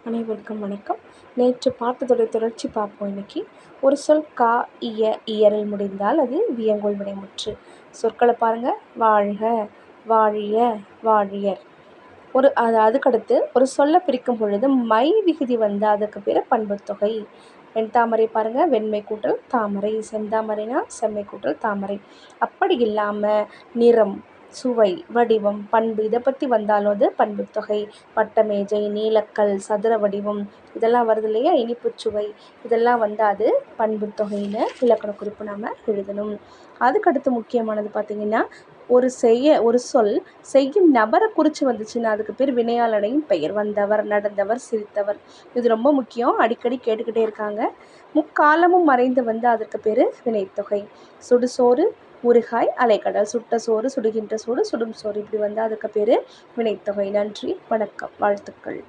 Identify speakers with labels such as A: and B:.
A: அனைவருக்கும் வணக்கம். நேற்று பார்த்ததோட தொடர்ச்சி பார்ப்போம். இன்னைக்கு ஒரு சொல் கா இய இயரில் முடிந்தால் அது வியங்கோள் வினைமுற்று. சொற்களை பாருங்கள். வாழ்க, வாழிய, வாழியர். அதுக்கடுத்து ஒரு சொல்லை பிரிக்கும் பொழுது மை விகுதி வந்து அதுக்கு பேர் பண்புத்தொகை. வெண்தாமரை பாருங்கள், வெண்மை கூட்டல் தாமரை. செந்தாமரைனா செம்மை கூட்டல் தாமரை. அப்படி இல்லாமல் நிறம், சுவை, வடிவம், பண்பு இதை பற்றி வந்தாலும் அது பண்புத்தொகை. வட்டமேஜை, நீலக்கல், சதுர வடிவம் இதெல்லாம் வருது இல்லையா, இனிப்புச்சுவை, இதெல்லாம் வந்து அது பண்புத்தொகைன்னு இலக்கண குறிப்பு நாம் எழுதணும். அதுக்கடுத்து முக்கியமானது பார்த்திங்கன்னா, ஒரு சொல் செய்யும் நபரை குறித்து வந்துச்சுன்னா அதுக்கு பேர் வினையாளனையும் பெயர். வந்தவர், நடந்தவர், சிரித்தவர். இது ரொம்ப முக்கியம், அடிக்கடி கேட்டுக்கிட்டே இருக்காங்க. முக்காலமும் மறைந்து வந்து அதற்கு பேர் வினைத்தொகை. சுடுசோறு, ஊறுகாய், அலைக்கடல். சுட்ட சோறு, சுடுகின்ற சோறு, சுடும் சோறு, இப்படி வந்து அதுக்கு பேர் வினைத்தொகை. நன்றி, வணக்கம், வாழ்த்துக்கள்.